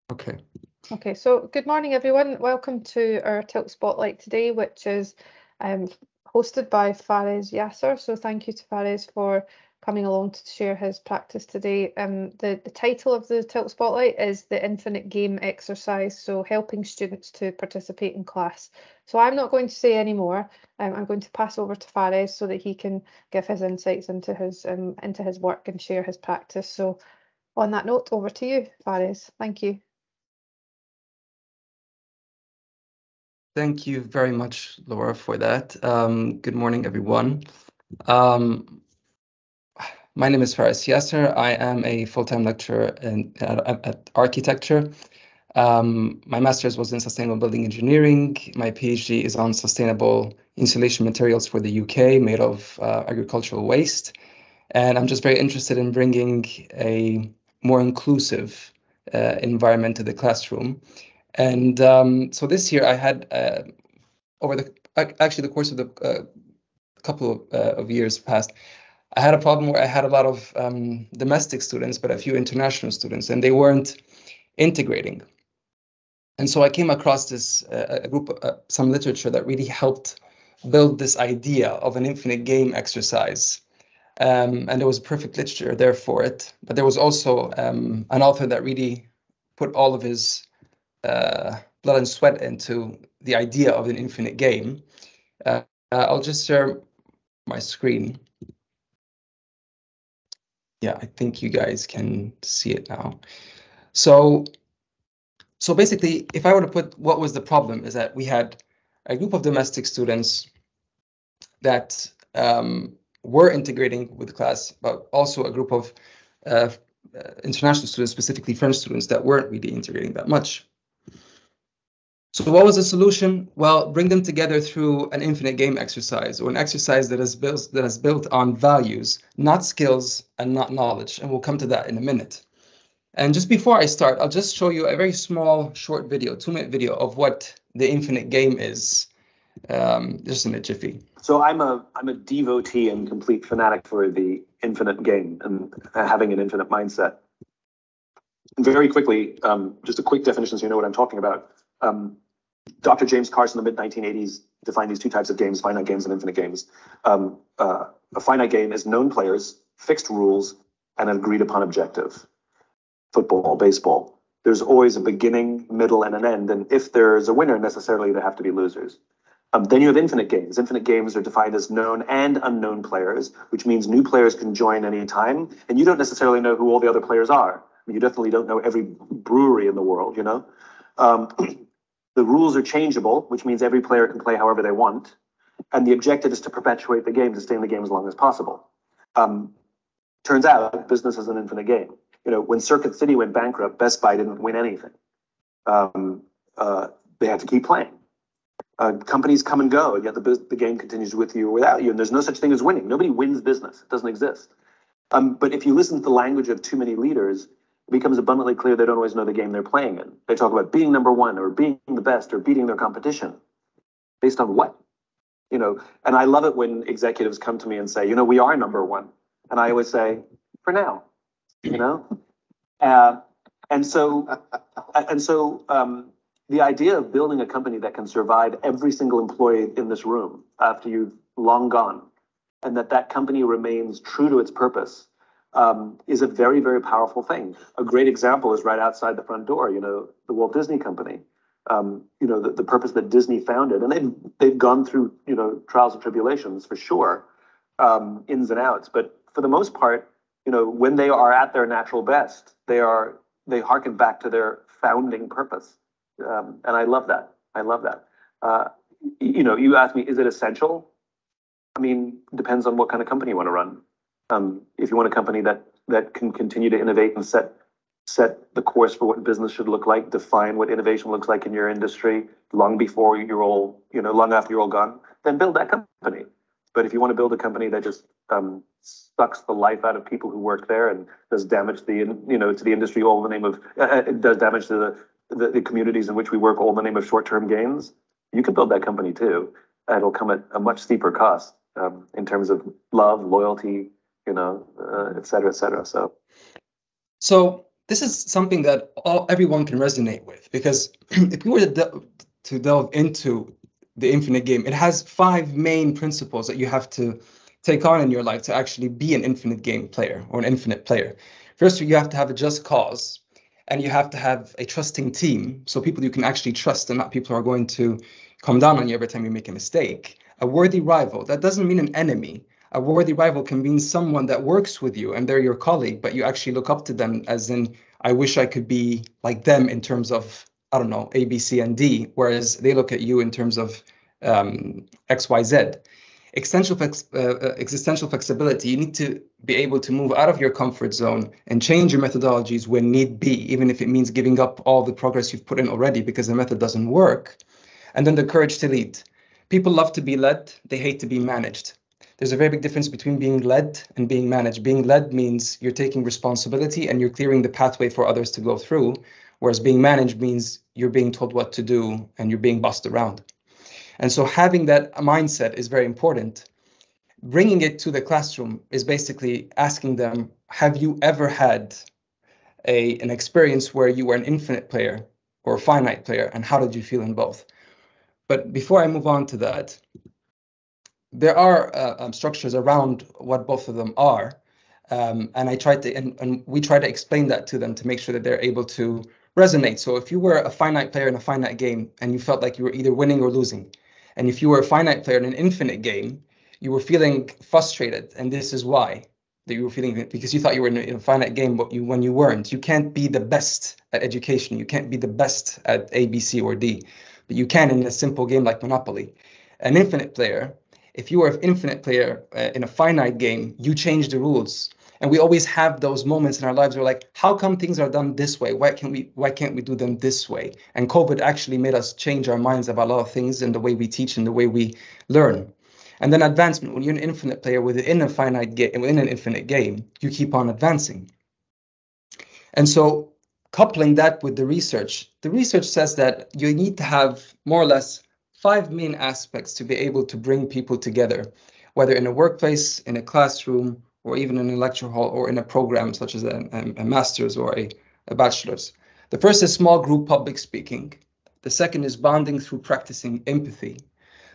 Okay. Okay, so good morning, everyone. Welcome to our Tilt Spotlight today, which is um, hosted by Fares Yasser. So thank you to Fares for coming along to share his practice today. The title of the Tilt Spotlight is the Infinite Game Exercise, so helping students to participate in class. So I'm not going to say any more. I'm going to pass over to Fares so that he can give his insights into his work and share his practice. So on that note, over to you, Fares. Thank you. Thank you very much, Laura, for that. Good morning, everyone. Um, my name is Fares Yasser. I am a full-time lecturer at architecture. My master's was in sustainable building engineering. My PhD is on sustainable insulation materials for the UK made of agricultural waste. And I'm just very interested in bringing a more inclusive environment to the classroom. And so this year I had, over the course of the couple of years past, I had a problem where I had a lot of domestic students, but a few international students, and they weren't integrating. And so I came across this some literature that really helped build this idea of an infinite game exercise. And there was perfect literature there for it. But there was also an author that really put all of his blood and sweat into the idea of an infinite game. I'll just share my screen. Yeah, I think you guys can see it now. So basically, if I were to put what was the problem, is that we had a group of domestic students that were integrating with the class, but also a group of international students, specifically French students, that weren't really integrating that much. So what was the solution? Well, bring them together through an infinite game exercise, or an exercise that is built on values, not skills and not knowledge. And we'll come to that in a minute. And just before I start, I'll just show you a very small, short video, 2-minute video of what the infinite game is, just in a jiffy. So I'm a devotee and complete fanatic for the infinite game and having an infinite mindset. And very quickly, just a quick definition so you know what I'm talking about. Dr. James Carson in the mid-1980s defined these two types of games, finite games and infinite games. A finite game is known players, fixed rules, and an agreed upon objective. Football, baseball. There's always a beginning, middle, and an end. And if there's a winner, necessarily there have to be losers. Then you have infinite games. Infinite games are defined as known and unknown players, which means new players can join any time. And you don't necessarily know who all the other players are. You definitely don't know every brewery in the world, you know? The rules are changeable, which means every player can play however they want. And the objective is to perpetuate the game, to stay in the game as long as possible. Turns out business is an infinite game. You know, when Circuit City went bankrupt, Best Buy didn't win anything. They had to keep playing. Companies come and go, and yet the game continues with you or without you. And there's no such thing as winning. Nobody wins business. It doesn't exist. But if you listen to the language of too many leaders, it becomes abundantly clear they don't always know the game they're playing in. They talk about being number one or being the best or beating their competition. Based on what? You know, and I love it when executives come to me and say, you know, we are number one. And I always say, for now, you know? And so the idea of building a company that can survive every single employee in this room after you've long gone, and that company remains true to its purpose, is a very, very powerful thing. A great example is right outside the front door, you know, the Walt Disney Company. You know, the purpose that Disney founded, and they've gone through, you know, trials and tribulations for sure, ins and outs. But for the most part, you know, when they are at their natural best, they harken back to their founding purpose. And I love that. I love that. You know, you asked me, is it essential? I mean, it depends on what kind of company you want to run. If you want a company that can continue to innovate and set the course for what business should look like, define what innovation looks like in your industry long before you're all, you know, long after you're all gone, then build that company. But if you want to build a company that just sucks the life out of people who work there and does damage to the industry, all in the name of it does damage to the communities in which we work, all in the name of short-term gains, you can build that company too. It'll come at a much steeper cost in terms of love, loyalty, you know, et cetera, et cetera. So this is something that everyone can resonate with, because if we were to delve into the Infinite Game, it has 5 main principles that you have to take on in your life to actually be an Infinite Game player or an infinite player. First, you have to have a just cause, and you have to have a trusting team, so people you can actually trust and not people who are going to come down on you every time you make a mistake. A worthy rival, that doesn't mean an enemy. A worthy rival can mean someone that works with you and they're your colleague, but you actually look up to them as in, I wish I could be like them in terms of, I don't know, A, B, C, and D, whereas they look at you in terms of X, Y, Z. Existential flexibility, you need to be able to move out of your comfort zone and change your methodologies when need be, even if it means giving up all the progress you've put in already because the method doesn't work. And then the courage to lead. People love to be led, they hate to be managed. There's a very big difference between being led and being managed. Being led means you're taking responsibility and you're clearing the pathway for others to go through, whereas being managed means you're being told what to do and you're being bossed around. And so having that mindset is very important. Bringing it to the classroom is basically asking them, have you ever had an experience where you were an infinite player or a finite player, and how did you feel in both? But before I move on to that, there are structures around what both of them are, and we try to explain that to them to make sure that they're able to resonate. So if you were a finite player in a finite game and you felt like you were either winning or losing, and if you were a finite player in an infinite game, you were feeling frustrated, and this is why that you were feeling it, because you thought you were in a finite game, but when you weren't. You can't be the best at education. You can't be the best at A, B, C, or D, but you can in a simple game like Monopoly. An infinite player, if you are an infinite player in a finite game, you change the rules. And we always have those moments in our lives where like, how come things are done this way? Why can't we do them this way? And COVID actually made us change our minds about a lot of things and the way we teach and the way we learn. And then advancement, when you're an infinite player within a finite game, within an infinite game, you keep on advancing. And so coupling that with the research says that you need to have more or less 5 main aspects to be able to bring people together, whether in a workplace, in a classroom, or even in a lecture hall, or in a program such as a master's or a bachelor's. The first is small group public speaking. The second is bonding through practicing empathy.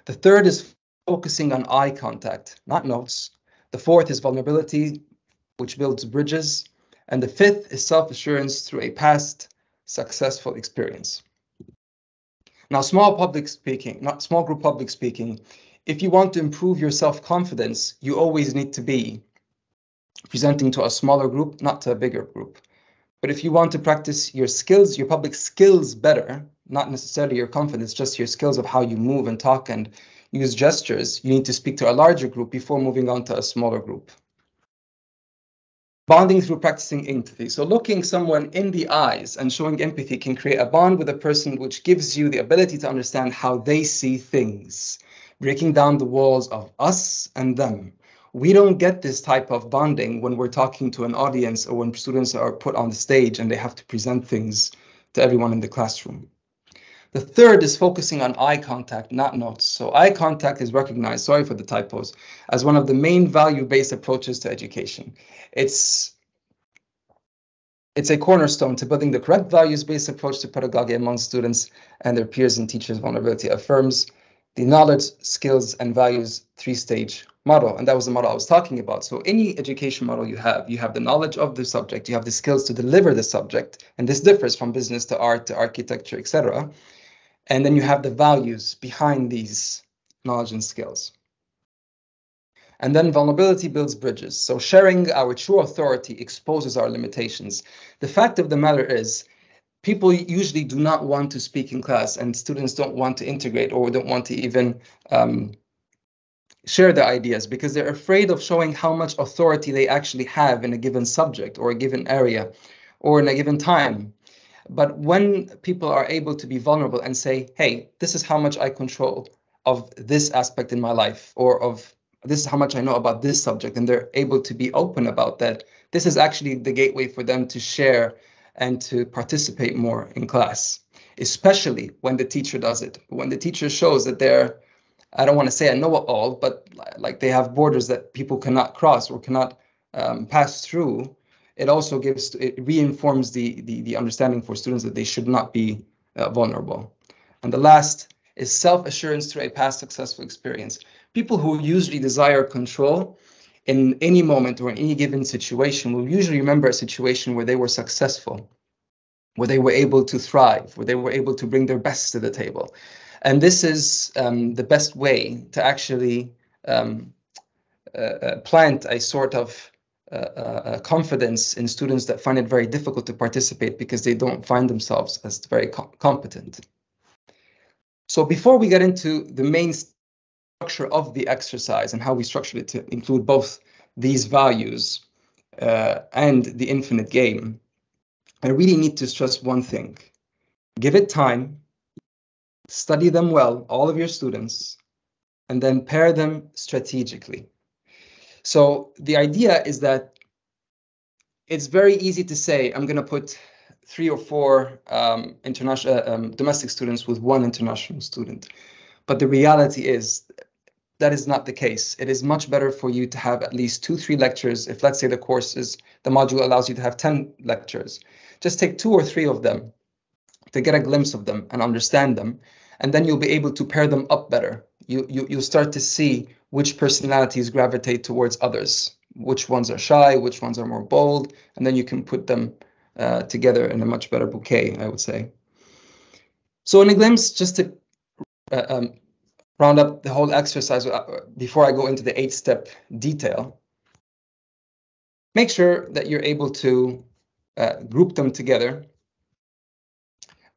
The third is focusing on eye contact, not notes. The fourth is vulnerability, which builds bridges. And the fifth is self-assurance through a past successful experience. Now, small group public speaking, if you want to improve your self-confidence, you always need to be presenting to a smaller group, not to a bigger group. But if you want to practice your skills, your public skills better, not necessarily your confidence, just your skills of how you move and talk and use gestures, you need to speak to a larger group before moving on to a smaller group. Bonding through practicing empathy. So looking someone in the eyes and showing empathy can create a bond with a person, which gives you the ability to understand how they see things, breaking down the walls of us and them. We don't get this type of bonding when we're talking to an audience or when students are put on the stage and they have to present things to everyone in the classroom. The third is focusing on eye contact, not notes. So eye contact is recognized, sorry for the typos, as one of the main value-based approaches to education. It's a cornerstone to building the correct values-based approach to pedagogy among students and their peers and teachers. Vulnerability affirms the knowledge, skills, and values 3-stage model. And that was the model I was talking about. So any education model you have the knowledge of the subject, you have the skills to deliver the subject, and this differs from business to art to architecture, etc. And then you have the values behind these knowledge and skills. And then vulnerability builds bridges. So sharing our true authority exposes our limitations. The fact of the matter is, people usually do not want to speak in class, and students don't want to integrate or don't want to even share their ideas because they're afraid of showing how much authority they actually have in a given subject or a given area or in a given time. But when people are able to be vulnerable and say, hey, this is how much I control of this aspect in my life, or of this is how much I know about this subject, and they're able to be open about that, this is actually the gateway for them to share and to participate more in class, especially when the teacher does it. When the teacher shows that they're, I don't want to say a know-it-all, but like they have borders that people cannot cross or cannot pass through, it also reinforms the understanding for students that they should not be vulnerable. And the last is self-assurance through a past successful experience. People who usually desire control in any moment or in any given situation will usually remember a situation where they were successful, where they were able to thrive, where they were able to bring their best to the table. And this is the best way to actually plant a sort of confidence in students that find it very difficult to participate because they don't find themselves as very competent. So before we get into the main structure of the exercise and how we structured it to include both these values and the infinite game, I really need to stress one thing. Give it time, study them well, all of your students, and then pair them strategically. So the idea is that it's very easy to say, I'm going to put 3 or 4 domestic students with 1 international student. But the reality is that is not the case. It is much better for you to have at least 2-3 lectures. If let's say the module allows you to have 10 lectures, just take 2 or 3 of them to get a glimpse of them and understand them. And then you'll be able to pair them up better. You'll start to see which personalities gravitate towards others, which ones are shy, which ones are more bold, and then you can put them together in a much better bouquet, I would say. So in a glimpse, just to round up the whole exercise before I go into the 8-step detail, make sure that you're able to group them together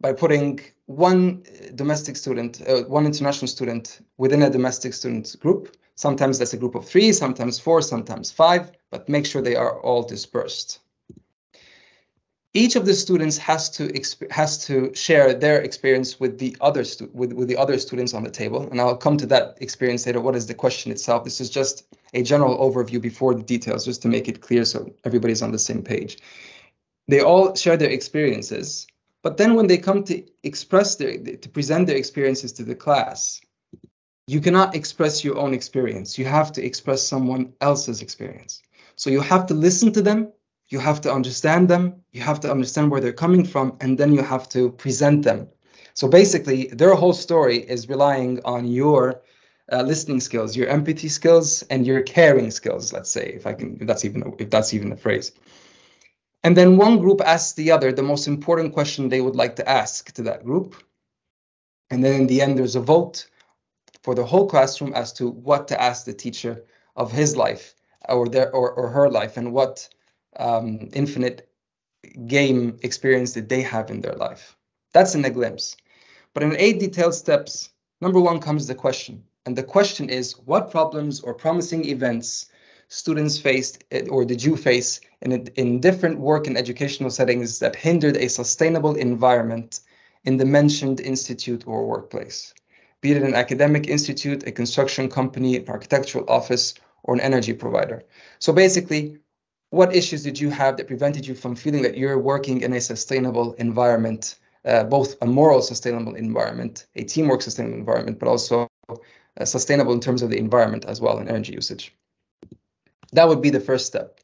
by putting 1 domestic student, 1 international student within a domestic student group. Sometimes that's a group of 3, sometimes 4, sometimes 5, but make sure they are all dispersed. Each of the students has to share their experience with the other students on the table, and I'll come to that experience later. What is the question itself? This is just a general overview before the details, just to make it clear so everybody's on the same page. They all share their experiences, but then when they come to present their experiences to the class, you cannot express your own experience. You have to express someone else's experience. So you have to listen to them. You have to understand them, you have to understand where they're coming from, and then you have to present them. So basically, their whole story is relying on your listening skills, your empathy skills, and your caring skills, let's say, if that's even a phrase. And then one group asks the other the most important question they would like to ask to that group. And then in the end, there's a vote for the whole classroom as to what to ask the teacher of his life or her life, and what infinite game experience that they have in their life. That's in a glimpse. But in 8 detailed steps, number 1 comes the question. And the question is, what problems or promising events students faced or did you face in different work and educational settings that hindered a sustainable environment in the mentioned institute or workplace? Be it an academic institute, a construction company, an architectural office, or an energy provider. So basically, what issues did you have that prevented you from feeling that you're working in a sustainable environment, both a moral sustainable environment, a teamwork sustainable environment, but also sustainable in terms of the environment as well and energy usage? That would be the first step.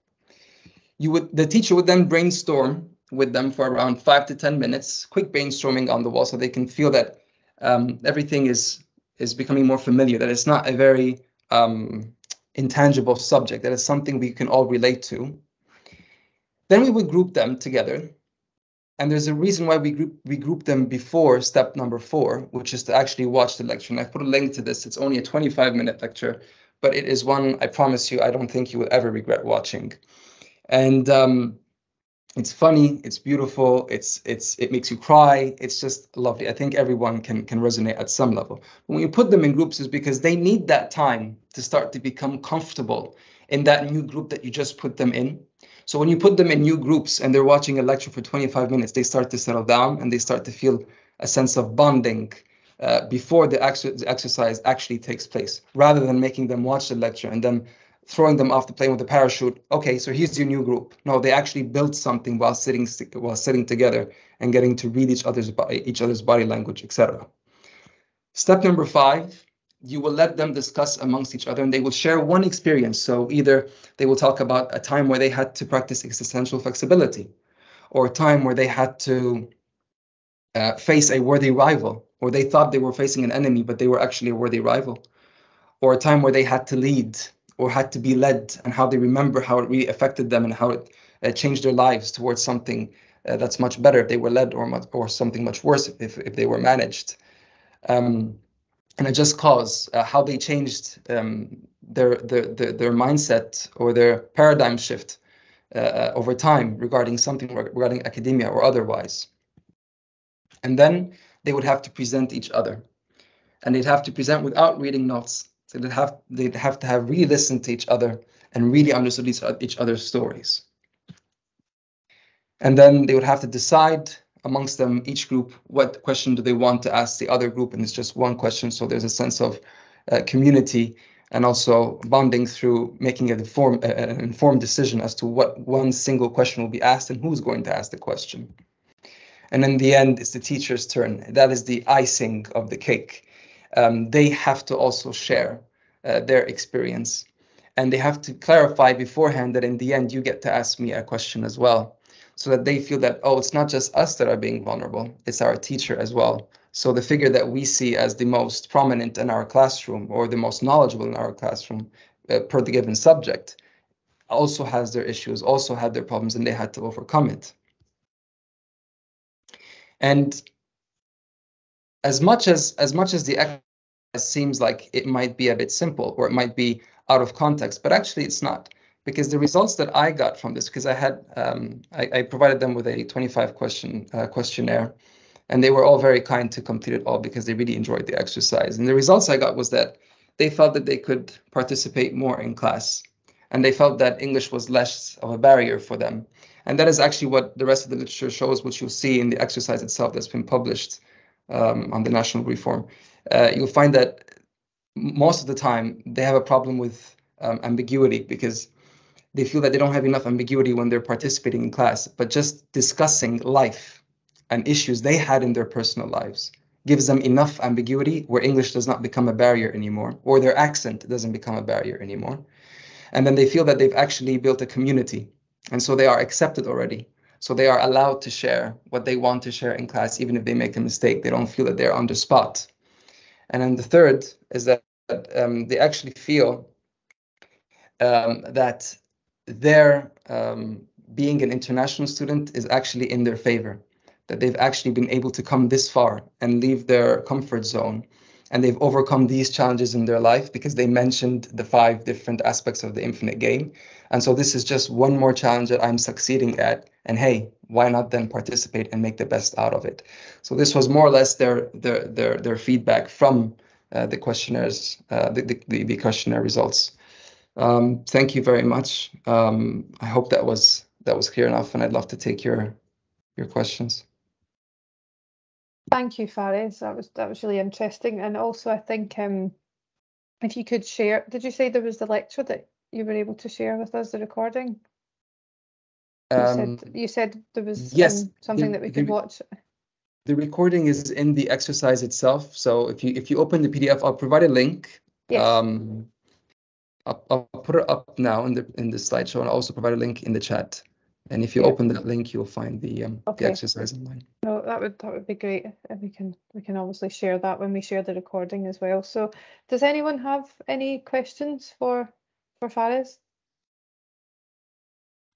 The teacher would then brainstorm with them for around 5 to 10 minutes, quick brainstorming on the wall, so they can feel that everything is becoming more familiar, that it's not a very intangible subject, that is something we can all relate to. Then we would group them together, and there's a reason why we group them before step number 4, which is to actually watch the lecture. And I put a link to this. It's only a 25-minute lecture, but it is one, I promise you, I don't think you will ever regret watching. And it's funny, it's beautiful, it makes you cry, it's just lovely. I think everyone can resonate at some level. When you put them in groups, is because they need that time to start to become comfortable in that new group that you just put them in. So when you put them in new groups and they're watching a lecture for 25 minutes, they start to settle down and they start to feel a sense of bonding before the exercise actually takes place, rather than making them watch the lecture and then throwing them off the plane with a parachute. Okay, so here's your new group. No, they actually built something while sitting together and getting to read each other's body language, etc. Step number 5 you will let them discuss amongst each other, and they will share one experience. So either they will talk about a time where they had to practice existential flexibility, or a time where they had to face a worthy rival, or they thought they were facing an enemy, but they were actually a worthy rival, or a time where they had to lead or had to be led, and how they remember how it really affected them and how it changed their lives towards something that's much better if they were led, or something much worse if they were managed. And a just cause, how they changed their mindset or their paradigm shift over time regarding something, regarding academia or otherwise. And then they would have to present each other, and they'd have to present without reading notes. So they'd have to have really listened to each other and really understood each other's stories. And then they would have to decide amongst them, each group, what question do they want to ask the other group, and it's just one question. So there's a sense of community, and also bonding through making an informed decision as to what one single question will be asked and who's going to ask the question. And in the end, it's the teacher's turn. That is the icing of the cake. They have to also share their experience, and they have to clarify beforehand that in the end, you get to ask me a question as well, so that they feel that, oh, it's not just us that are being vulnerable, it's our teacher as well. So the figure that we see as the most prominent in our classroom, or the most knowledgeable in our classroom per the given subject, also has their issues, also had their problems, and they had to overcome it. And as much as the exercise seems like it might be a bit simple, or it might be out of context, but actually it's not, because the results that I got from this, because I had I provided them with a 25 question questionnaire, and they were all very kind to complete it all because they really enjoyed the exercise. And the results I got was that they felt that they could participate more in class, and they felt that English was less of a barrier for them. And that is actually what the rest of the literature shows, which you'll see in the exercise itself that's been published on the National Reform. You'll find that most of the time they have a problem with ambiguity, because they feel that they don't have enough ambiguity when they're participating in class, but just discussing life and issues they had in their personal lives gives them enough ambiguity where English does not become a barrier anymore, or their accent doesn't become a barrier anymore. And then they feel that they've actually built a community, and so they are accepted already. So they are allowed to share what they want to share in class, even if they make a mistake. They don't feel that they're on the spot. And then the third is that they actually feel that their being an international student is actually in their favor, that they've actually been able to come this far and leave their comfort zone, and they've overcome these challenges in their life because they mentioned the 5 different aspects of the infinite game. And so this is just one more challenge that I'm succeeding at, and hey, why not then participate and make the best out of it? So this was more or less their feedback from the questionnaires, the questionnaire results. Thank you very much. I hope that was clear enough, and I'd love to take your questions. Thank you, Faris. That was really interesting. And also, I think if you could share, did you say there was the lecture that you were able to share with us, the recording? You said there was yes, something that we could watch. The recording is in the exercise itself. So if you open the PDF, I'll provide a link. Yes. I'll put it up now in the slideshow, and I'll also provide a link in the chat. And if you open that link, you'll find the exercise online. No, that would be great. We can obviously share that when we share the recording as well. So, does anyone have any questions for Faris?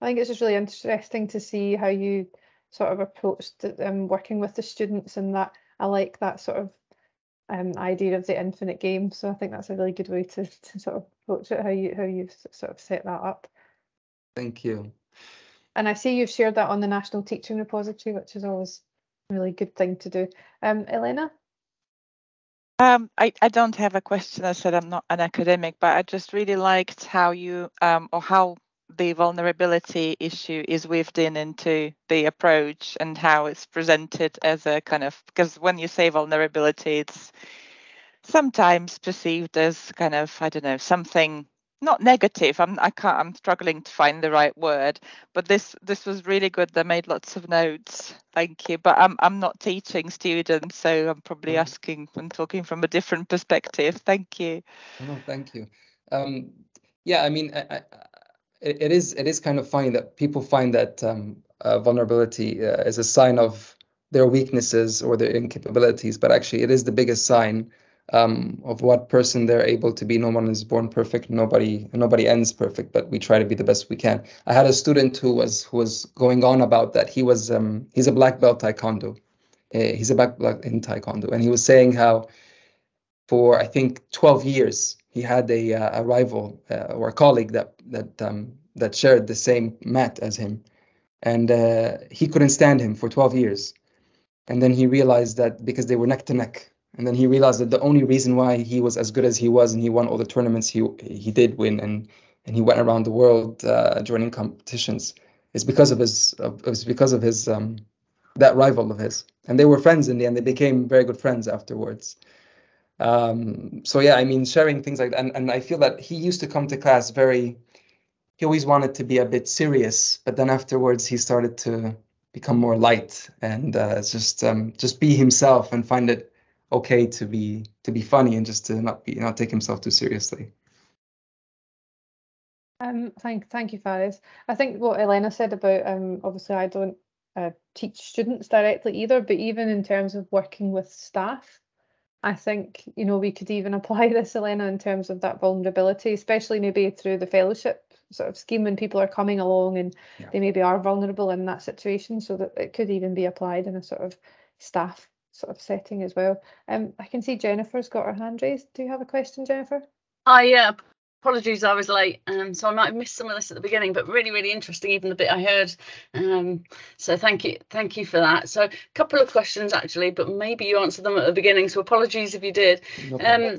I think it's just really interesting to see how you sort of approached working with the students, and that I like that sort of idea of the infinite game. So I think that's a really good way to sort of approach it, how you've sort of set that up. Thank you. And I see you've shared that on the National Teaching Repository, which is always a really good thing to do. Elena? I don't have a question. I said I'm not an academic, but I just really liked how you or how the vulnerability issue is weaved into the approach, and how it's presented as a kind of, because when you say vulnerability, it's sometimes perceived as kind of, I don't know, something not negative. I'm struggling to find the right word, but this was really good. They made lots of notes. Thank you. But I'm not teaching students, so I'm probably asking and talking from a different perspective. Thank you. No, thank you. Yeah, I mean, it is kind of funny that people find that vulnerability is a sign of their weaknesses or their incapabilities, but actually it is the biggest sign of what person they're able to be. No one is born perfect. Nobody ends perfect, but we try to be the best we can. I had a student who was going on about that. He's a black belt taekwondo. He's a black belt in taekwondo, and he was saying how for I think 12 years he had a rival or a colleague that shared the same mat as him, and he couldn't stand him for 12 years. And then he realized that because they were neck to neck, and then he realized that the only reason why he was as good as he was and he won all the tournaments he did win, and he went around the world joining competitions, is because of his that rival of his. And they were friends in the end. They became very good friends afterwards. So yeah, I mean, sharing things like that, and I feel that he used to come to class he always wanted to be a bit serious, but then afterwards he started to become more light and just be himself and find it okay to be funny and just to not take himself too seriously. Thank you, Faris. I think what Elena said about obviously I don't teach students directly either, but even in terms of working with staff, I think we could even apply this, Elena, in terms of that vulnerability, especially maybe through the fellowship sort of scheme when people are coming along and they maybe are vulnerable in that situation, so that it could even be applied in a sort of staff sort of setting as well. I can see Jennifer's got her hand raised. Do you have a question, Jennifer? Apologies, I was late, so I might have missed some of this at the beginning, but really, really interesting, even the bit I heard. So thank you for that. So a couple of questions actually, but maybe you answered them at the beginning, so apologies if you did. No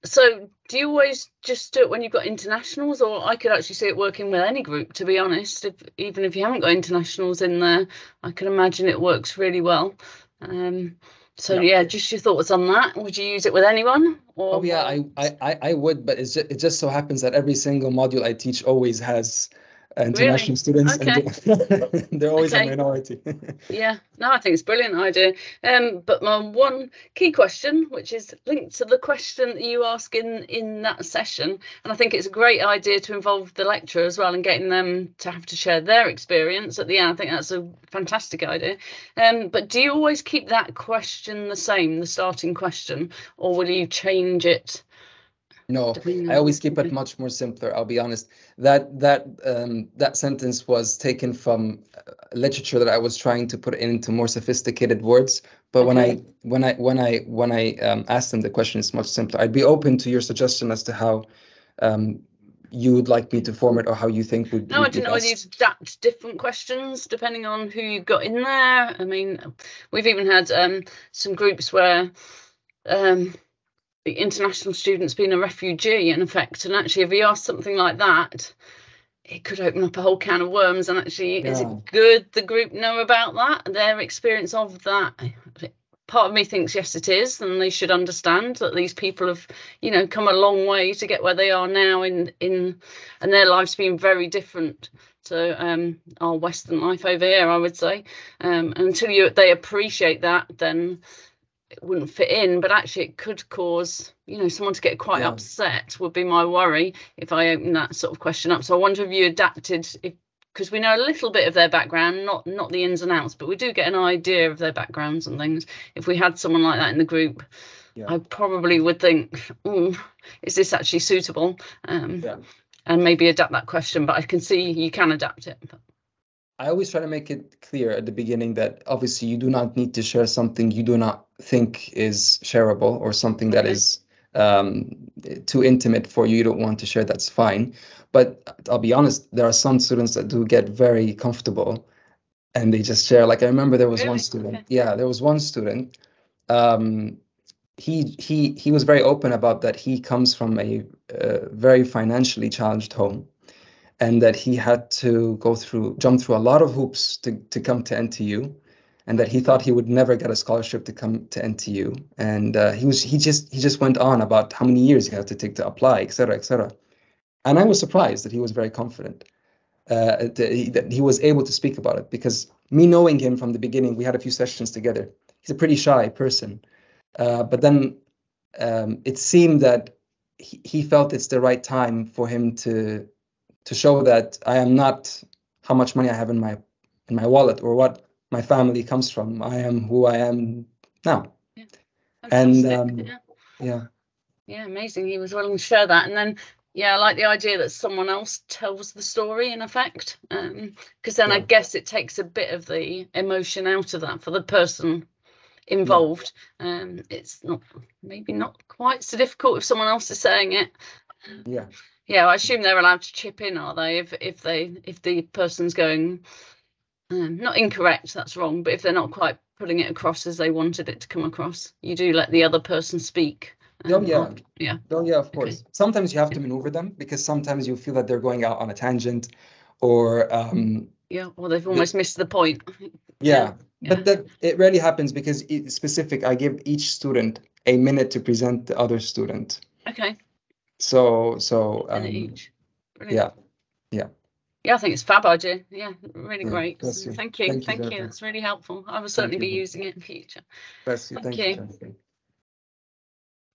so do you always just do it when you've got internationals, or I could actually see it working with any group, to be honest, even if you haven't got internationals in there, I can imagine it works really well. So yeah, just your thoughts on that. Would you use it with anyone? Or... Oh yeah, I would, but it just so happens that every single module I teach always has international students, okay. And they're always a minority. Yeah, no, I think it's a brilliant idea. But my one key question, which is linked to the question that you ask in that session, and I think it's a great idea to involve the lecturer as well and getting them to have to share their experience at the end. I think that's a fantastic idea. But do you always keep that question the same, the starting question, or will you change it? No, I always keep it much more simpler. I'll be honest. That sentence was taken from literature that I was trying to put into more sophisticated words. But when I asked them the question, it's much simpler. I'd be open to your suggestion as to how you would like me to form it, or how you think would. No, I didn't know whether you'd adapt different questions depending on who you've got in there. I mean, we've even had some groups where. The international student's been a refugee in effect, and actually if we ask something like that, it could open up a whole can of worms. And actually, is it good the group know about that, their experience of that? Part of me thinks yes it is, and they should understand that these people have come a long way to get where they are now in and their lives being very different to our Western life over here, I would say. Until they appreciate that, then it wouldn't fit in, but actually it could cause someone to get quite upset, would be my worry if I open that sort of question up. So I wonder if you adapted, because we know a little bit of their background, not the ins and outs, but we do get an idea of their backgrounds and things. If we had someone like that in the group, I probably would think, is this actually suitable? And maybe adapt that question, but I can see you can adapt it. I always try to make it clear at the beginning that obviously you do not need to share something you do not think is shareable, or something that is too intimate for you. You don't want to share, that's fine. But I'll be honest, there are some students that do get very comfortable and they just share. Like I remember there was one student. Yeah, there was one student. He was very open about that. He comes from a very financially challenged home, and that he had to jump through a lot of hoops to come to NTU, and that he thought he would never get a scholarship to come to NTU. And he just went on about how many years he had to take to apply, etc., etc. And I was surprised that he was very confident, that he was able to speak about it, because me knowing him from the beginning, we had a few sessions together. He's a pretty shy person. But then it seemed that he felt it's the right time for him to show that I am not how much money I have in my wallet or what my family comes from. I am who I am now. Yeah. And yeah, amazing. He was willing to share that. And then, yeah, I like the idea that someone else tells the story in effect, because then I guess it takes a bit of the emotion out of that for the person involved. It's maybe not quite so difficult if someone else is saying it. Yeah, I assume they're allowed to chip in, are they, if the person's going not incorrect, that's wrong, but if they're not quite putting it across as they wanted it to come across, you do let the other person speak. Of course. Okay. Sometimes you have to maneuver them, because sometimes you feel that they're going out on a tangent, or or they've almost missed the point. But that it rarely happens, because I give each student a minute to present the other student. Okay. So each. Yeah, I think it's a fab idea. Yeah, really great. Bless you. Thank you. Thank you. That's really helpful. I will certainly be using it in future. Bless you. Thank you, Jennifer.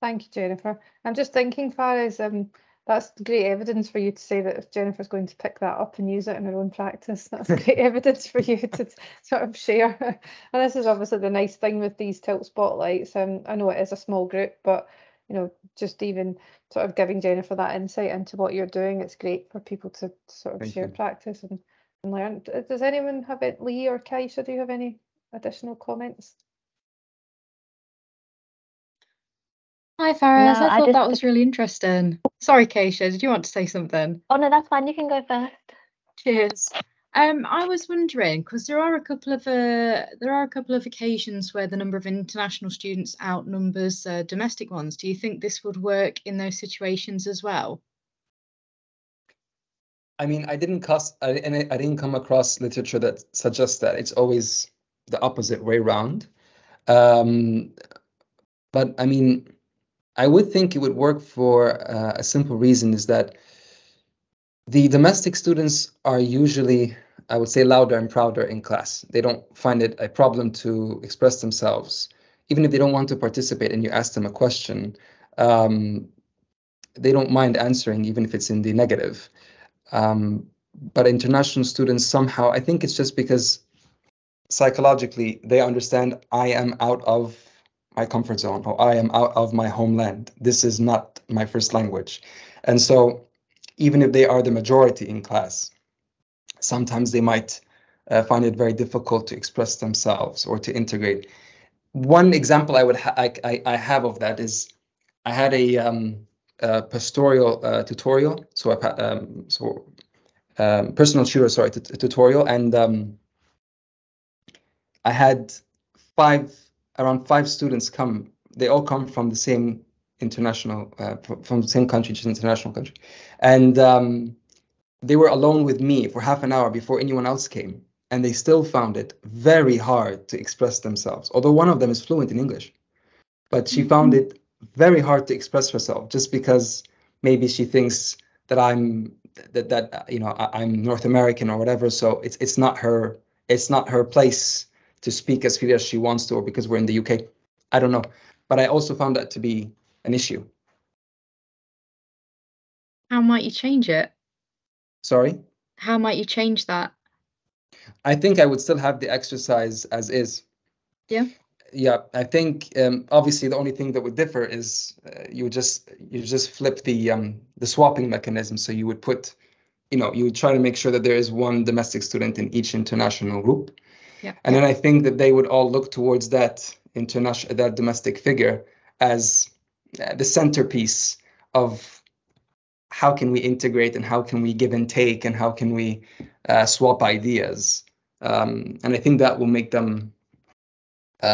Thank you, Jennifer. I'm just thinking, Faraz, that's great evidence for you to say that if Jennifer's going to pick that up and use it in her own practice, that's great evidence for you to sort of share. And this is obviously the nice thing with these Tilt Spotlights. I know it is a small group, but just even sort of giving Jennifer that insight into what you're doing, it's great for people to sort of share practice and learn. Does anyone have it? Lee or Kaisha, do you have any additional comments? Hi, Faraz. I thought that was really interesting. Sorry, Kaisha, did you want to say something? Oh, no, that's fine. You can go first. Cheers. I was wondering, because there are a couple of occasions where the number of international students outnumbers domestic ones. Do you think this would work in those situations as well? I mean, I didn't come across literature that suggests that. It's always the opposite way around. But I mean, I would think it would work for a simple reason, is that the domestic students are usually, I would say, louder and prouder in class. They don't find it a problem to express themselves. Even if they don't want to participate and you ask them a question, they don't mind answering, even if it's in the negative. But international students, somehow, I think it's just because psychologically they understand I am out of my comfort zone, or I am out of my homeland. This is not my first language. And so even if they are the majority in class, sometimes they might find it very difficult to express themselves or to integrate. One example I have of that is I had a pastoral tutorial, personal tutor, tutorial, and I had around five students come. They all come from the same international, from the same country, just international country, and they were alone with me for half an hour before anyone else came, and they still found it very hard to express themselves. Although one of them is fluent in English, but she found it very hard to express herself, just because maybe she thinks that I'm North American or whatever. So it's not her place to speak as freely as she wants to, or because we're in the UK. I don't know, but I also found that to be an issue. How might you change it? Sorry? How might you change that? I think I would still have the exercise as is. Yeah, I think obviously the only thing that would differ is you just flip the swapping mechanism. So you would put, you would try to make sure that there is one domestic student in each international group. And then I think that they would all look towards that domestic figure as the centerpiece of how can we integrate, and how can we give and take, and how can we swap ideas. And I think that will make them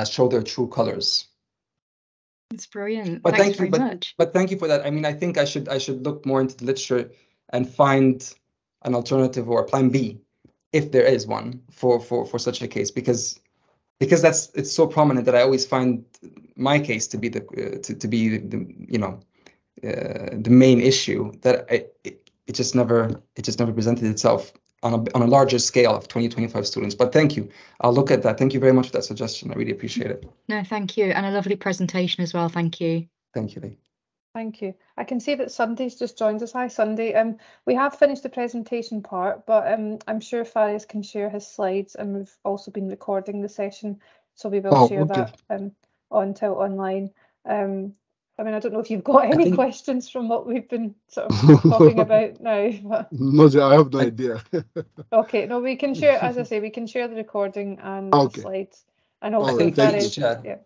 show their true colors. It's brilliant. But Thanks very much. But thank you for that. I mean, I think I should look more into the literature and find an alternative or a plan B, if there is one, for such a case, because it's so prominent that I always find my case to be the main issue, that it just never presented itself on a larger scale of 20-25 students. But thank you. I'll look at that. Thank you very much for that suggestion. I really appreciate it. No, thank you. And a lovely presentation as well. Thank you. Thank you, Lee. Thank you. I can see that Sunday's just joined us. Hi, Sunday. We have finished the presentation part, but I'm sure Faris can share his slides, and we've also been recording the session, so we will share that onto online. I mean, I don't know if you've got any questions from what we've been sort of talking about now. But... No, I have no idea. Okay, no, we can share, as I say, we can share the recording and the slides. And also, I think Keisha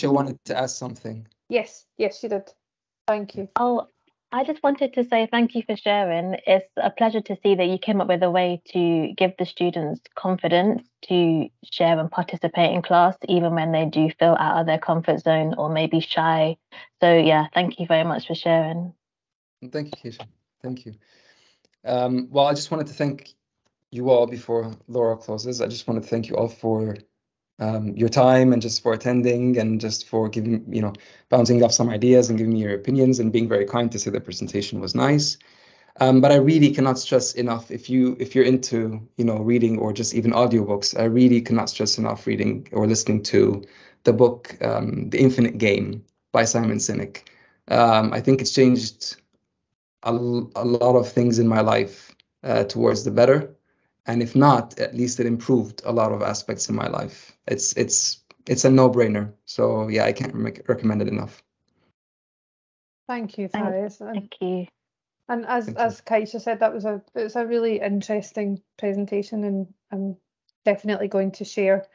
wanted to ask something. Yes, she did. Thank you. Oh, I just wanted to say thank you for sharing. It's a pleasure to see that you came up with a way to give the students confidence to share and participate in class, even when they do feel out of their comfort zone or maybe shy. So yeah, thank you very much for sharing. Thank you, Keisha. Thank you. Well, I just wanted to thank you all before Laura closes. I just want to thank you all for your time and just for attending and just for giving, bouncing off some ideas and giving me your opinions and being very kind to say the presentation was nice. But I really cannot stress enough, if you're into, reading or just even audiobooks, I really cannot stress enough reading or listening to the book, The Infinite Game by Simon Sinek. I think it's changed a lot of things in my life towards the better. And if not, at least it improved a lot of aspects in my life. It's a no-brainer. So yeah, I can't recommend it enough. Thank you, Faris. Thank you. And as Keisha said, it's a really interesting presentation, and I'm definitely going to share.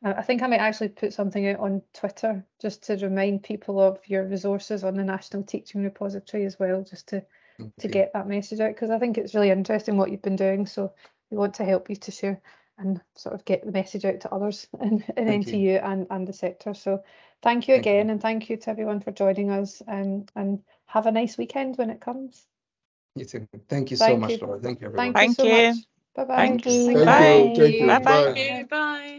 I think I might actually put something out on Twitter just to remind people of your resources on the National Teaching Repository as well, just to get that message out, because I think it's really interesting what you've been doing. So we want to help you to share and sort of get the message out to others in NTU and the sector. So thank you again, and thank you to everyone for joining us, and have a nice weekend when it comes. You too. Thank you so much, Laura. Thank you, everyone. Thank you so much. Bye-bye. Thank you. Thank you. Bye. Thank you. Bye.